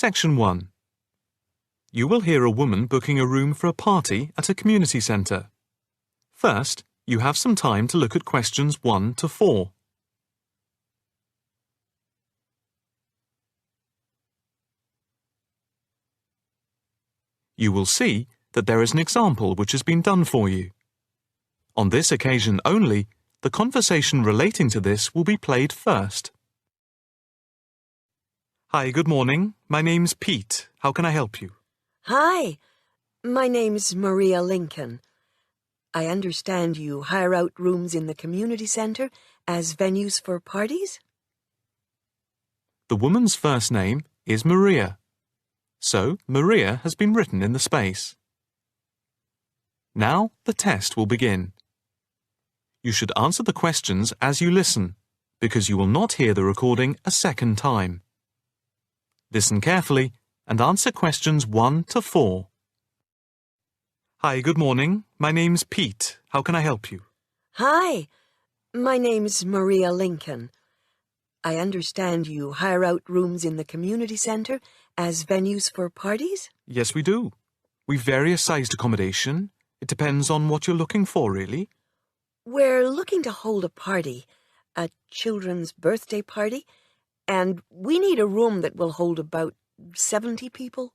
Section 1. You will hear a woman booking a room for a party at a community centre. First, you have some time to look at questions 1 to 4. You will see that there is an example which has been done for you. On this occasion only, the conversation relating to this will be played first. Hi, good morning. My name's Pete. How can I help you? Hi, my name's Maria Lincoln. I understand you hire out rooms in the community centre as venues for parties? The woman's first name is Maria. So, Maria has been written in the space. Now, the test will begin. You should answer the questions as you listen, because you will not hear the recording a second time. Listen carefully and answer questions 1 to 4. Hi, good morning. My name's Pete. How can I help you? Hi, my name's Maria Lincoln. I understand you hire out rooms in the community centre as venues for parties? Yes, we do. We've various sized accommodation. It depends on what you're looking for, really. We're looking to hold a party, a children's birthday party, and we need a room that will hold about 70 people,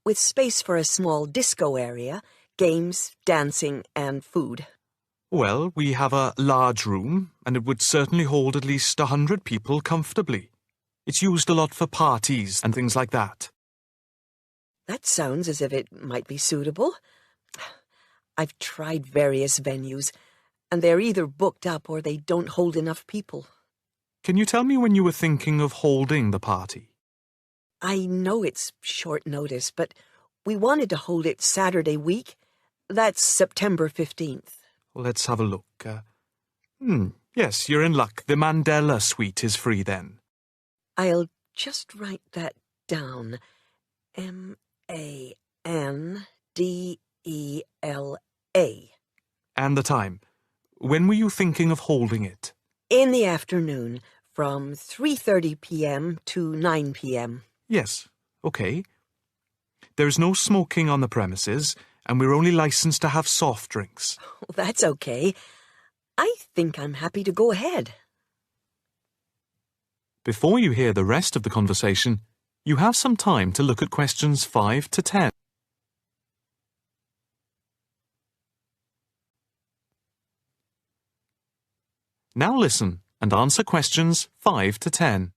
with space for a small disco area, games, dancing, and food. Well, we have a large room, and it would certainly hold at least 100 people comfortably. It's used a lot for parties and things like that. That sounds as if it might be suitable. I've tried various venues, and they're either booked up or they don't hold enough people. Can you tell me when you were thinking of holding the party? I know it's short notice, but we wanted to hold it Saturday week. That's September 15th. Let's have a look. Yes, you're in luck. The Mandela suite is free then. I'll just write that down. Mandela. And the time. When were you thinking of holding it? In the afternoon, from 3:30 p.m. to 9 p.m. Yes, okay. There is no smoking on the premises, and we're only licensed to have soft drinks. That's okay. I think I'm happy to go ahead. Before you hear the rest of the conversation, you have some time to look at questions 5 to 10. Now listen and answer questions 5 to 10.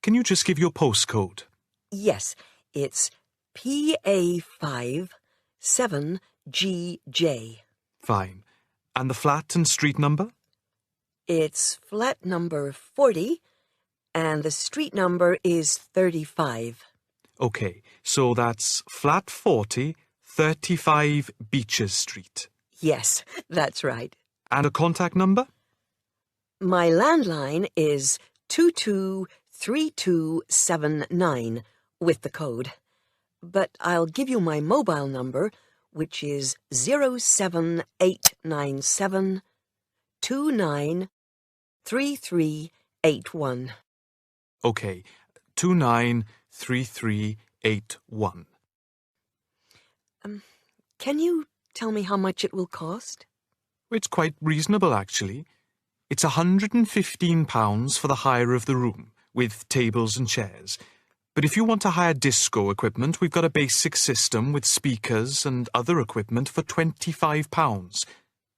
Can you just give your postcode? Yes, it's PA5 7GJ. Fine. And the flat and street number? It's flat number 40, and the street number is 35. Okay, so that's flat 40, 35 Beaches Street. Yes, that's right. And a contact number? My landline is 223279 with the code. But I'll give you my mobile number, which is 07897 293381. Okay, 293381. Can you tell me how much it will cost? It's quite reasonable, actually. It's £115 for the hire of the room, with tables and chairs. But if you want to hire disco equipment, we've got a basic system with speakers and other equipment for £25.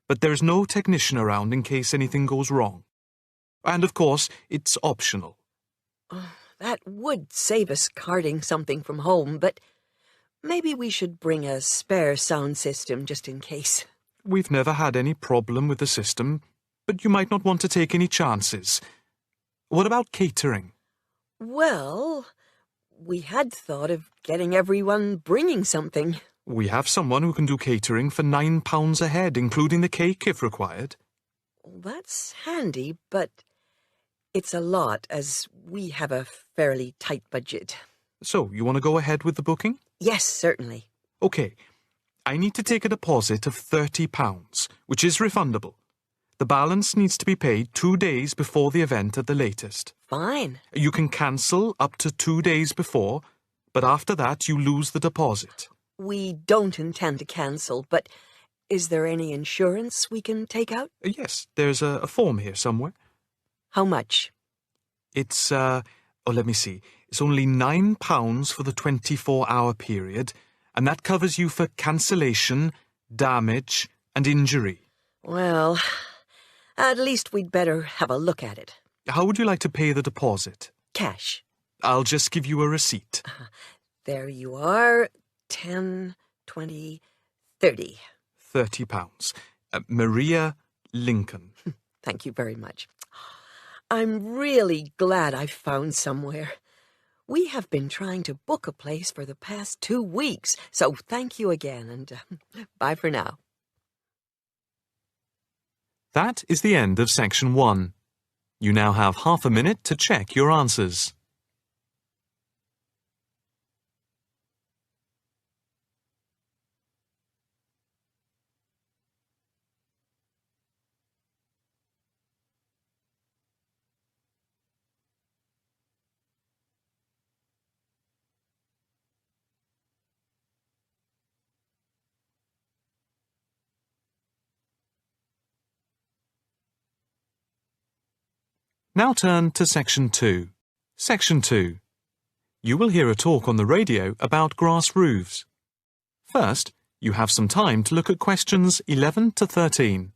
But there's no technician around in case anything goes wrong. And of course, it's optional. That would save us carting something from home, but maybe we should bring a spare sound system just in case. We've never had any problem with the system, but you might not want to take any chances. What about catering? Well, we had thought of getting everyone bringing something. We have someone who can do catering for £9 a head, including the cake if required. That's handy, but it's a lot as we have a fairly tight budget. So, you want to go ahead with the booking? Yes, certainly. Okay. I need to take a deposit of £30, which is refundable. The balance needs to be paid 2 days before the event at the latest. fine. You can cancel up to 2 days before, but after that you lose the deposit. We don't intend to cancel, but is there any insurance we can take out? Yes, there's a form here somewhere. How much? It's, let me see. It's only £9 for the 24-hour period, and that covers you for cancellation, damage, and injury. Well, at least we'd better have a look at it. How would you like to pay the deposit? Cash. I'll just give you a receipt. There you are. 10, 20, 30. £30. Maria Lincoln. Thank you very much. I'm really glad I found somewhere. We have been trying to book a place for the past 2 weeks, so thank you again, and bye for now. That is the end of section 1. You now have half a minute to check your answers. Now turn to section 2. Section 2. You will hear a talk on the radio about grass roofs. First, you have some time to look at questions 11 to 13.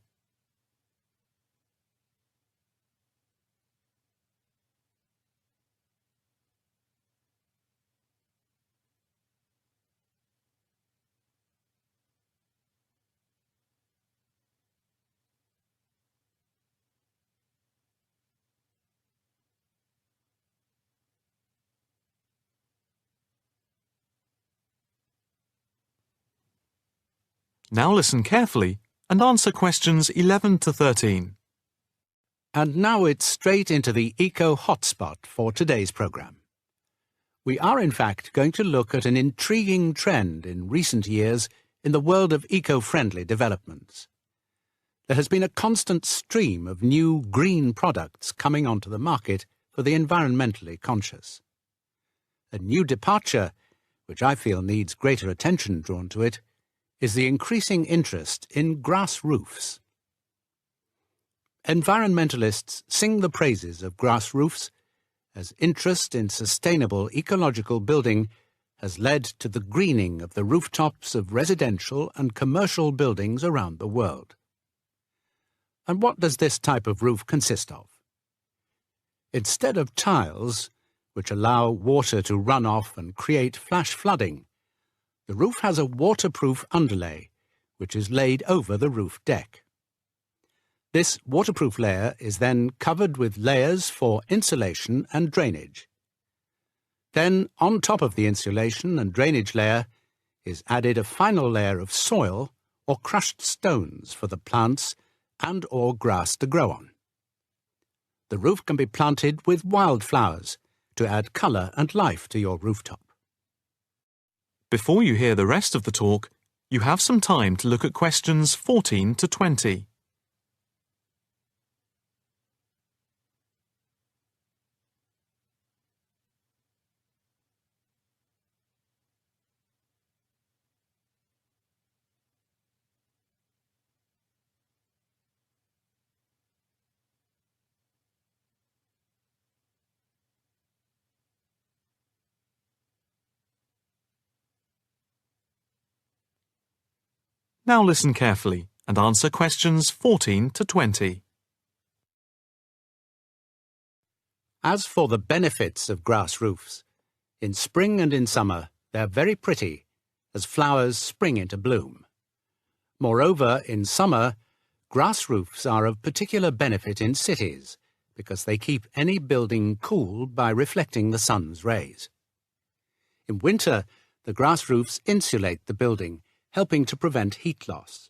Now listen carefully and answer questions 11 to 13. And now it's straight into the Eco Hotspot for today's programme. We are in fact going to look at an intriguing trend in recent years in the world of eco-friendly developments. There has been a constant stream of new green products coming onto the market for the environmentally conscious. A new departure, which I feel needs greater attention drawn to it, is the increasing interest in grass roofs. Environmentalists sing the praises of grass roofs as interest in sustainable ecological building has led to the greening of the rooftops of residential and commercial buildings around the world. And what does this type of roof consist of? Instead of tiles, which allow water to run off and create flash flooding, the roof has a waterproof underlay, which is laid over the roof deck. This waterproof layer is then covered with layers for insulation and drainage. Then, on top of the insulation and drainage layer, is added a final layer of soil or crushed stones for the plants and/or grass to grow on. The roof can be planted with wildflowers to add colour and life to your rooftop. Before you hear the rest of the talk, you have some time to look at questions 14 to 20. Now listen carefully and answer questions 14 to 20. As for the benefits of grass roofs, in spring and in summer they're very pretty as flowers spring into bloom. Moreover, in summer, grass roofs are of particular benefit in cities because they keep any building cool by reflecting the sun's rays. In winter, the grass roofs insulate the building, helping to prevent heat loss.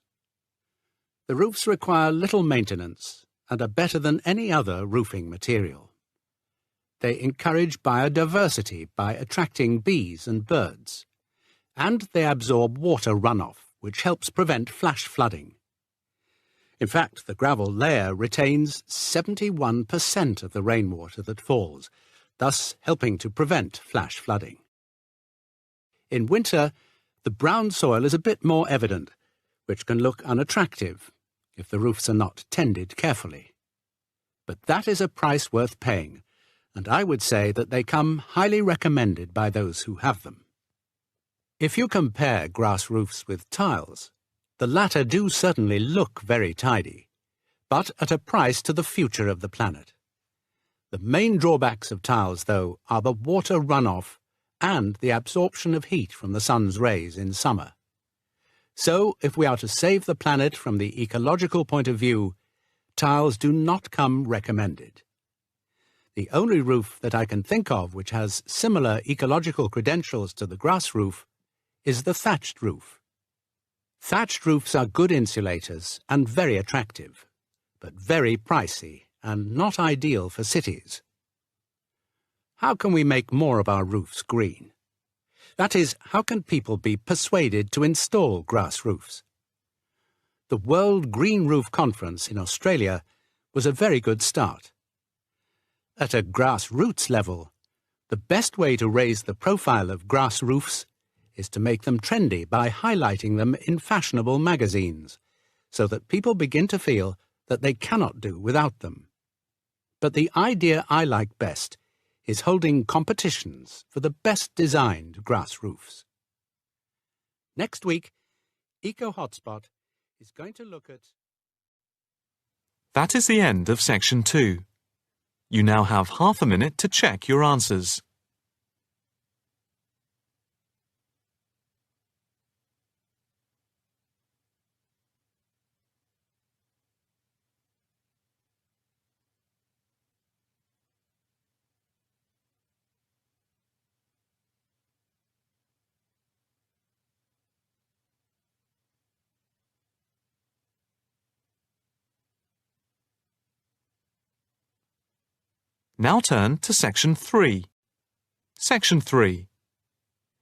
The roofs require little maintenance and are better than any other roofing material. They encourage biodiversity by attracting bees and birds, and they absorb water runoff, which helps prevent flash flooding. In fact, the gravel layer retains 71% of the rainwater that falls, thus helping to prevent flash flooding. In winter, the brown soil is a bit more evident, which can look unattractive if the roofs are not tended carefully. But that is a price worth paying, and I would say that they come highly recommended by those who have them. If you compare grass roofs with tiles, the latter do certainly look very tidy, but at a price to the future of the planet. The main drawbacks of tiles, though, are the water runoff and the absorption of heat from the sun's rays in summer. So, if we are to save the planet from the ecological point of view, tiles do not come recommended. The only roof that I can think of which has similar ecological credentials to the grass roof is the thatched roof. Thatched roofs are good insulators and very attractive, but very pricey and not ideal for cities. How can we make more of our roofs green? That is, how can people be persuaded to install grass roofs? The World Green Roof Conference in Australia was a very good start. At a grassroots level, the best way to raise the profile of grass roofs is to make them trendy by highlighting them in fashionable magazines, so that people begin to feel that they cannot do without them. But the idea I like best is holding competitions for the best designed grass roofs. Next week, Eco Hotspot is going to look at... That is the end of section 2. You now have half a minute to check your answers. Now turn to section 3. Section 3.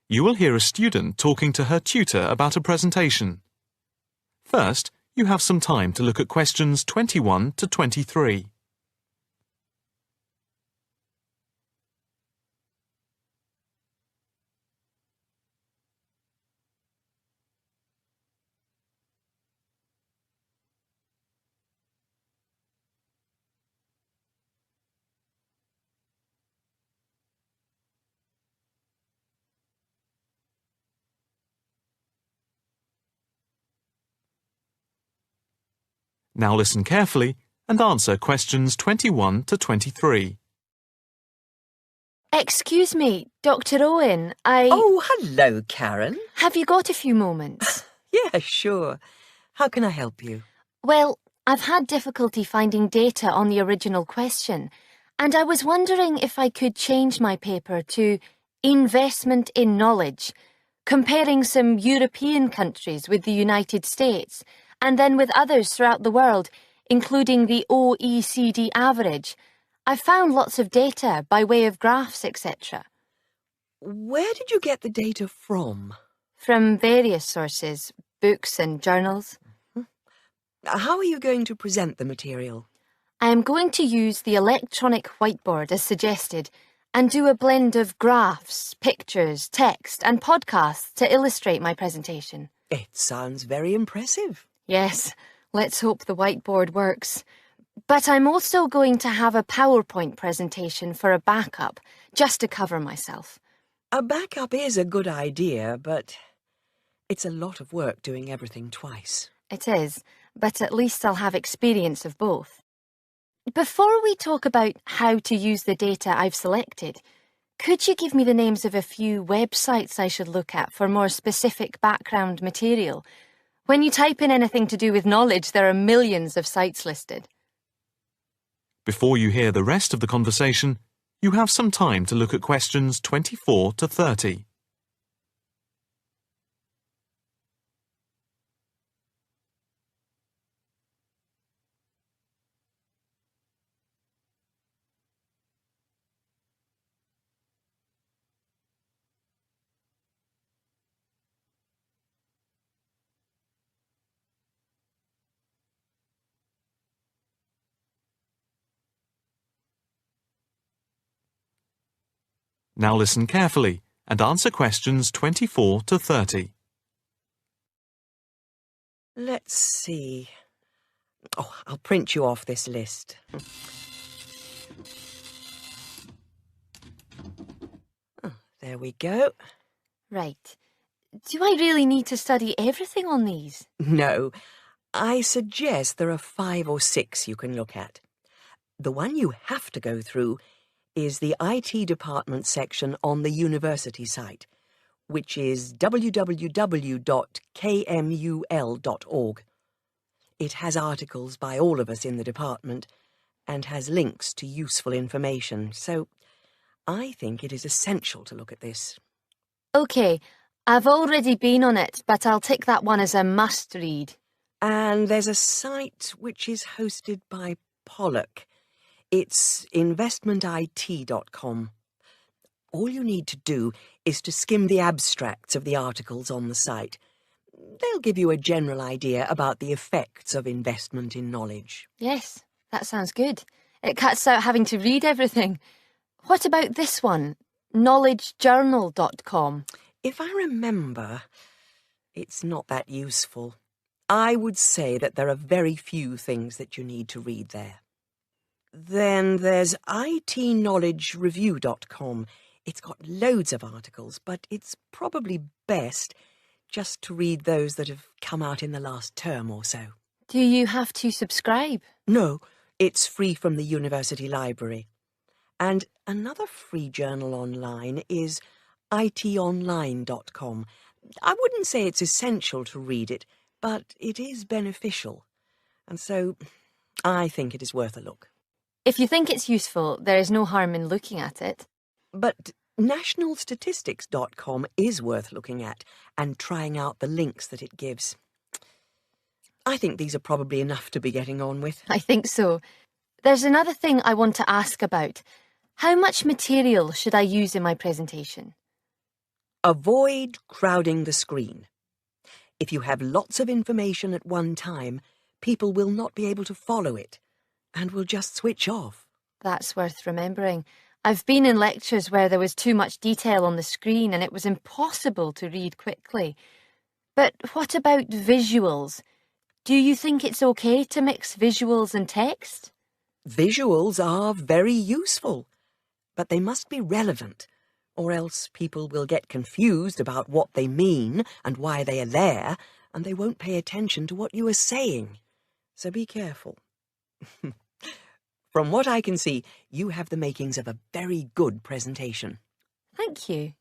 You will hear a student talking to her tutor about a presentation. First, you have some time to look at questions 21 to 23. Now listen carefully and answer questions 21 to 23. Excuse me, Dr. Owen, Oh, hello, Karen. Have you got a few moments? Yeah, sure. How can I help you? Well, I've had difficulty finding data on the original question, and I was wondering if I could change my paper to Investment in Knowledge, comparing some European countries with the United States, and then with others throughout the world, including the OECD average. I found lots of data by way of graphs, etc. Where did you get the data from? From various sources, books and journals. How are you going to present the material? I am going to use the electronic whiteboard as suggested and do a blend of graphs, pictures, text and podcasts to illustrate my presentation. It sounds very impressive. Yes, let's hope the whiteboard works. But I'm also going to have a PowerPoint presentation for a backup, just to cover myself. A backup is a good idea, but it's a lot of work doing everything twice. It is, but at least I'll have experience of both. Before we talk about how to use the data I've selected, could you give me the names of a few websites I should look at for more specific background material? When you type in anything to do with knowledge, there are millions of sites listed. Before you hear the rest of the conversation, you have some time to look at questions 24 to 30. Now listen carefully and answer questions 24 to 30. Let's see. Oh, I'll print you off this list. Oh, there we go. Right. Do I really need to study everything on these? No, I suggest there are 5 or 6 you can look at. The one you have to go through is the IT department section on the university site, which is www.kmul.org. It has articles by all of us in the department and has links to useful information, so I think it is essential to look at this. OK, I've already been on it, but I'll tick that one as a must-read. And there's a site which is hosted by Pollock. It's investmentit.com. All you need to do is to skim the abstracts of the articles on the site. They'll give you a general idea about the effects of investment in knowledge. Yes, that sounds good. It cuts out having to read everything. What about this one? knowledgejournal.com. If I remember, it's not that useful. I would say that there are very few things that you need to read there. Then there's itknowledgereview.com. It's got loads of articles, but it's probably best just to read those that have come out in the last term or so. Do you have to subscribe? No, it's free from the university library. And another free journal online is itonline.com. I wouldn't say it's essential to read it, but it is beneficial. And so I think it is worth a look. If you think it's useful, there is no harm in looking at it. But nationalstatistics.com is worth looking at and trying out the links that it gives. I think these are probably enough to be getting on with. I think so. There's another thing I want to ask about. How much material should I use in my presentation? Avoid crowding the screen. If you have lots of information at one time, people will not be able to follow it and will just switch off. That's worth remembering. I've been in lectures where there was too much detail on the screen and it was impossible to read quickly. But what about visuals? Do you think it's okay to mix visuals and text? Visuals are very useful, but they must be relevant, or else people will get confused about what they mean and why they are there, and they won't pay attention to what you are saying. So be careful. From what I can see, you have the makings of a very good presentation. Thank you.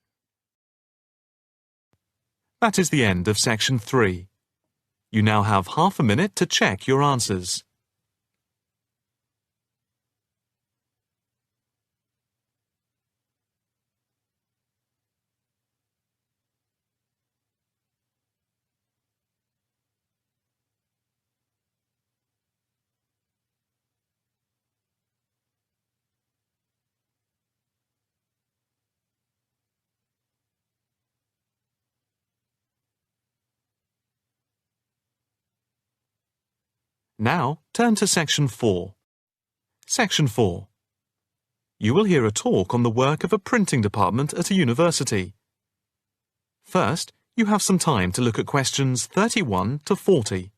That is the end of section 3. You now have half a minute to check your answers. Now, turn to Section 4. Section 4. You will hear a talk on the work of a printing department at a university. First, you have some time to look at questions 31 to 40.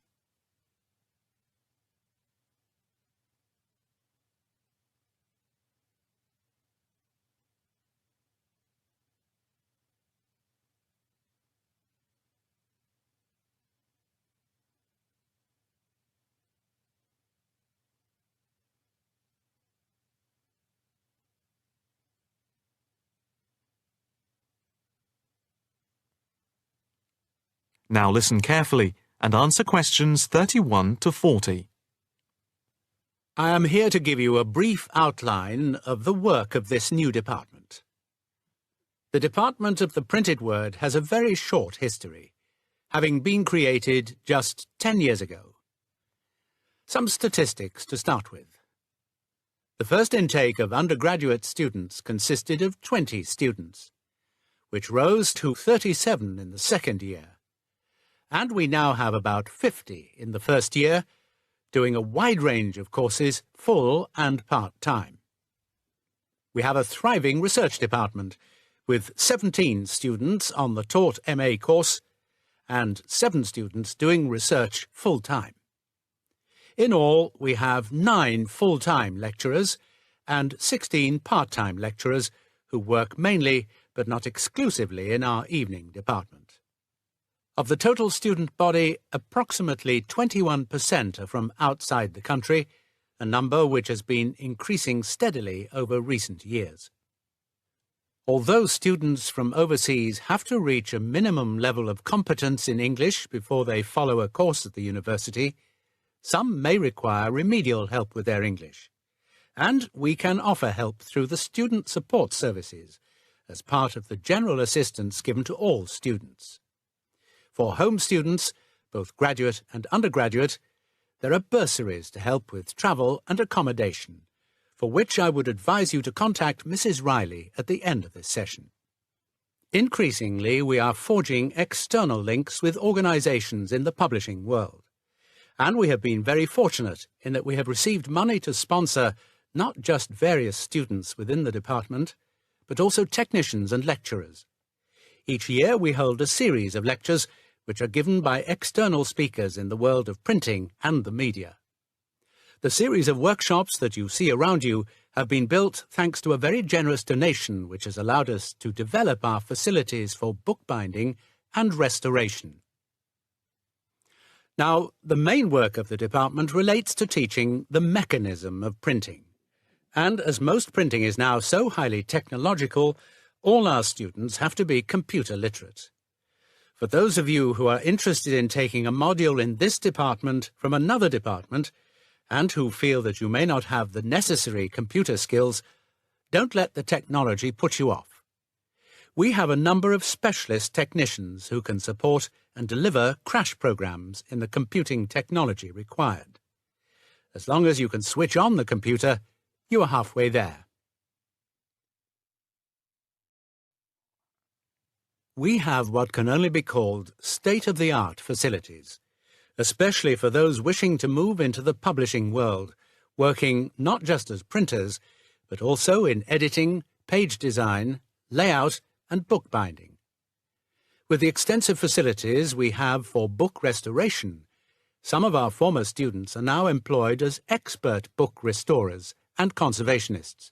Now listen carefully and answer questions 31 to 40. I am here to give you a brief outline of the work of this new department. The Department of the Printed Word has a very short history, having been created just 10 years ago. Some statistics to start with. The first intake of undergraduate students consisted of 20 students, which rose to 37 in the second year. And we now have about 50 in the first year, doing a wide range of courses, full and part-time. We have a thriving research department, with 17 students on the taught MA course and 7 students doing research full-time. In all, we have 9 full-time lecturers and 16 part-time lecturers who work mainly but not exclusively in our evening department. Of the total student body, approximately 21% are from outside the country, a number which has been increasing steadily over recent years. Although students from overseas have to reach a minimum level of competence in English before they follow a course at the university, some may require remedial help with their English, and we can offer help through the Student Support Services as part of the general assistance given to all students. For home students, both graduate and undergraduate, there are bursaries to help with travel and accommodation, for which I would advise you to contact Mrs. Riley at the end of this session. Increasingly, we are forging external links with organisations in the publishing world, and we have been very fortunate in that we have received money to sponsor not just various students within the department, but also technicians and lecturers. Each year we hold a series of lectures which are given by external speakers in the world of printing and the media. The series of workshops that you see around you have been built thanks to a very generous donation which has allowed us to develop our facilities for bookbinding and restoration. Now, the main work of the department relates to teaching the mechanism of printing. And as most printing is now so highly technological, all our students have to be computer literate. For those of you who are interested in taking a module in this department from another department, and who feel that you may not have the necessary computer skills, don't let the technology put you off. We have a number of specialist technicians who can support and deliver crash programs in the computing technology required. As long as you can switch on the computer, you are halfway there. We have what can only be called state-of-the-art facilities, especially for those wishing to move into the publishing world, working not just as printers, but also in editing, page design, layout, and bookbinding. With the extensive facilities we have for book restoration, some of our former students are now employed as expert book restorers and conservationists,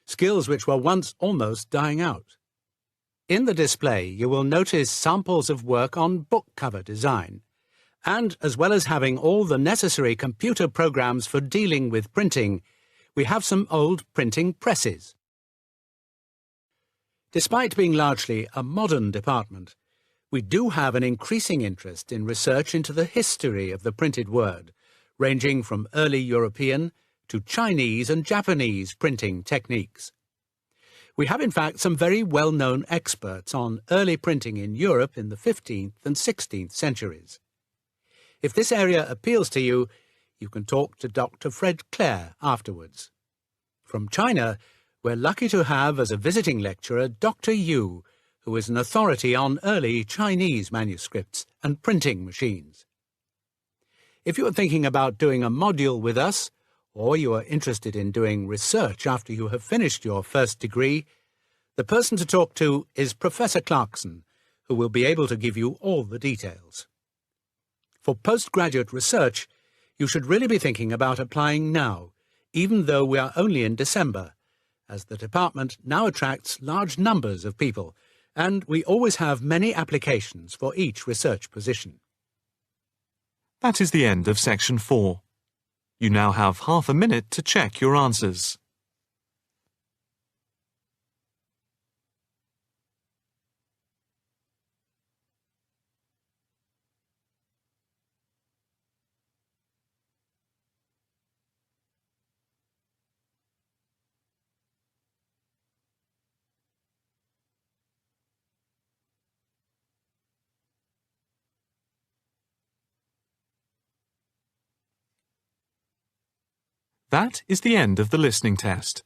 skills which were once almost dying out. In the display you will notice samples of work on book cover design, and as well as having all the necessary computer programs for dealing with printing, we have some old printing presses. Despite being largely a modern department, we do have an increasing interest in research into the history of the printed word, ranging from early European to Chinese and Japanese printing techniques. We have in fact some very well-known experts on early printing in Europe in the 15th and 16th centuries. If this area appeals to you, you can talk to Dr. Fred Clare afterwards. From China, we're lucky to have as a visiting lecturer Dr. Yu, who is an authority on early Chinese manuscripts and printing machines. If you are thinking about doing a module with us, or you are interested in doing research after you have finished your first degree, the person to talk to is Professor Clarkson, who will be able to give you all the details. For postgraduate research, you should really be thinking about applying now, even though we are only in December, as the department now attracts large numbers of people, and we always have many applications for each research position. That is the end of section 4. You now have half a minute to check your answers. That is the end of the listening test.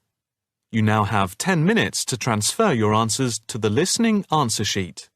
You now have 10 minutes to transfer your answers to the listening answer sheet.